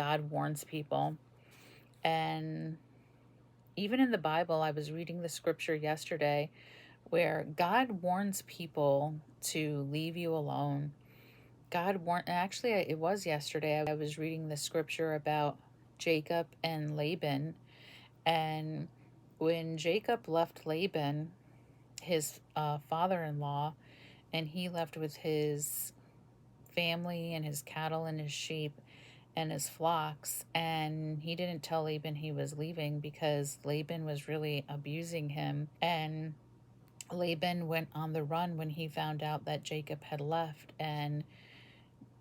God warns people. And even in the Bible, I was reading the scripture yesterday where God warns people to leave you alone. God warned, actually, it was yesterday. I was reading the scripture about Jacob and Laban. And when Jacob left Laban, his father in law, and he left with his family and his cattle and his sheep and his flocks, and he didn't tell Laban he was leaving because Laban was really abusing him. And Laban went on the run when he found out that Jacob had left, and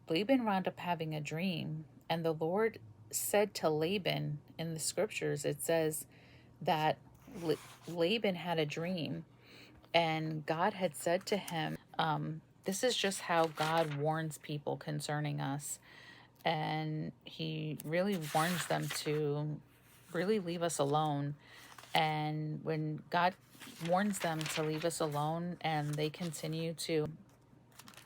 Laban wound up having a dream. And the Lord said to Laban, in the scriptures, it says that Laban had a dream, and God had said to him, this is just how God warns people concerning us. And he really warns them to really leave us alone. And when God warns them to leave us alone and they continue to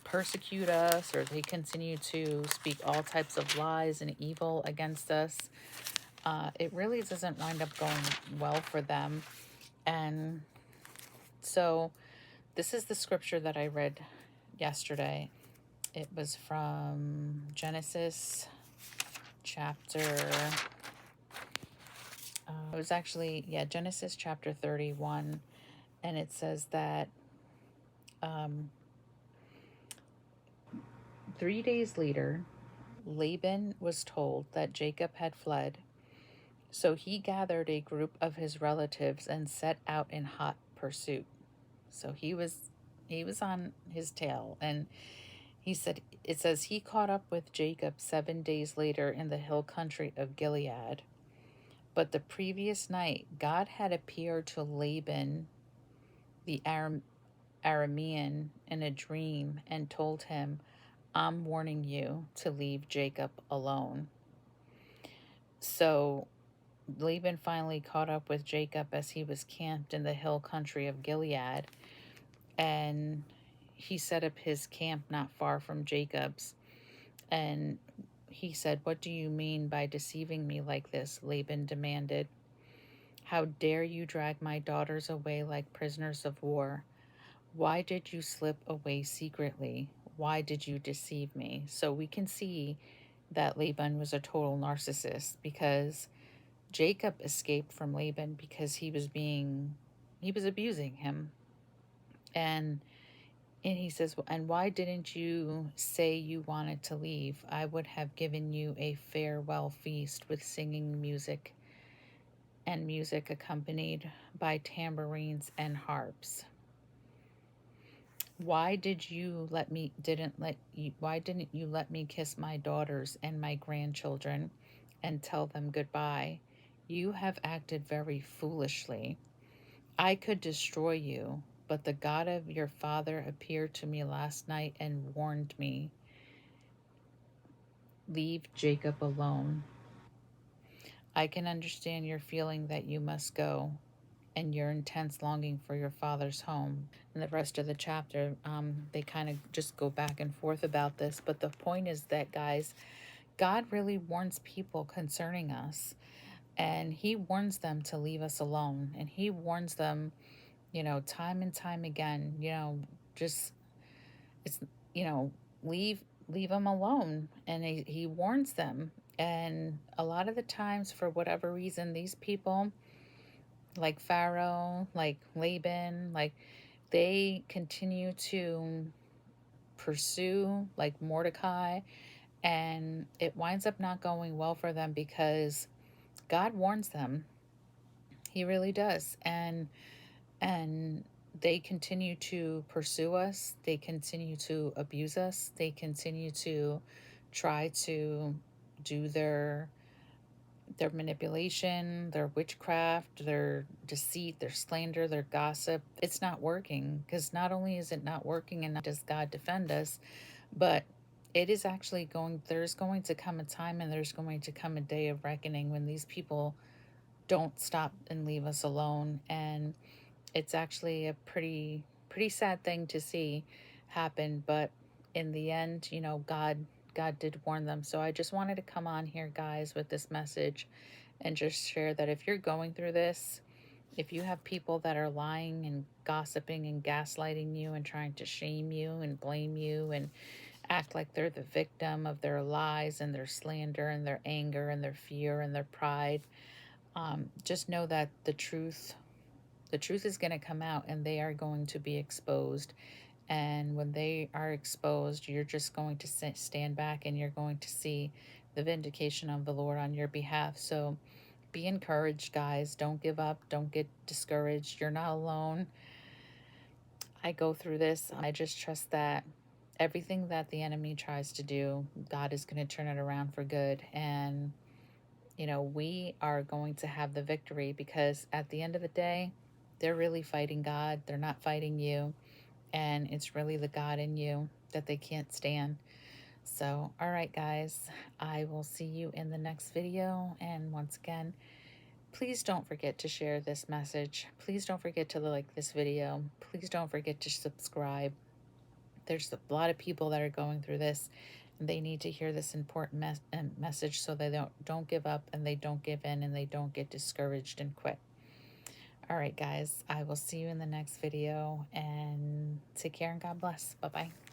persecute us, or they continue to speak all types of lies and evil against us, it really doesn't wind up going well for them. And so this is the scripture that I read yesterday. It was from Genesis chapter, it was actually, Genesis chapter 31. And it says that 3 days later, Laban was told that Jacob had fled. So he gathered a group of his relatives and set out in hot pursuit. So he was on his tail. And it says he caught up with Jacob 7 days later in the hill country of Gilead. But the previous night, God had appeared to Laban, the Aramean, in a dream and told him, I'm warning you to leave Jacob alone. So Laban finally caught up with Jacob as he was camped in the hill country of Gilead, and he set up his camp not far from Jacob's. And he said, What do you mean by deceiving me like this? Laban demanded. How dare you drag my daughters away like prisoners of war? Why did you slip away secretly? Why did you deceive me? So we can see that Laban was a total narcissist, because Jacob escaped from Laban because he was abusing him. And he says, and why didn't you say you wanted to leave? I would have given you a farewell feast with singing music, and music accompanied by tambourines and harps. Why didn't you let me kiss my daughters and my grandchildren and tell them goodbye? You have acted very foolishly. I could destroy you, but the God of your father appeared to me last night and warned me. Leave Jacob alone. I can understand your feeling that you must go, and your intense longing for your father's home. And the rest of the chapter, they kind of just go back and forth about this. But the point is that, guys, God really warns people concerning us. And he warns them to leave us alone. And he warns them, time and time again, just, it's, leave them alone. And he warns them. And a lot of the times, for whatever reason, these people, like Pharaoh, like Laban, like, they continue to pursue, like Mordecai, and it winds up not going well for them because God warns them. He really does. And they continue to pursue us. They continue to abuse us. They continue to try to do their manipulation, their witchcraft, their deceit, their slander, their gossip. It's not working, because not only is it not working and not does God defend us, but it is actually there's going to come a time, and there's going to come a day of reckoning when these people don't stop and leave us alone. And it's actually a pretty sad thing to see happen. But in the end, God God did warn them. So I just wanted to come on here, guys, with this message and just share that if you're going through this, if you have people that are lying and gossiping and gaslighting you and trying to shame you and blame you and act like they're the victim of their lies and their slander and their anger and their fear and their pride, just know that the truth is going to come out, and they are going to be exposed. And when they are exposed, you're just going to stand back and you're going to see the vindication of the Lord on your behalf. So be encouraged, guys. Don't give up. Don't get discouraged. You're not alone. I go through this. I just trust that everything that the enemy tries to do, God is going to turn it around for good. And, we are going to have the victory, because at the end of the day, they're really fighting God. They're not fighting you. And it's really the God in you that they can't stand. So, all right, guys, I will see you in the next video. And once again, please don't forget to share this message. Please don't forget to like this video. Please don't forget to subscribe. There's a lot of people that are going through this, and they need to hear this important message, so they don't give up, and they don't give in, and they don't get discouraged and quit. All right, guys, I will see you in the next video, and take care and God bless. Bye-bye.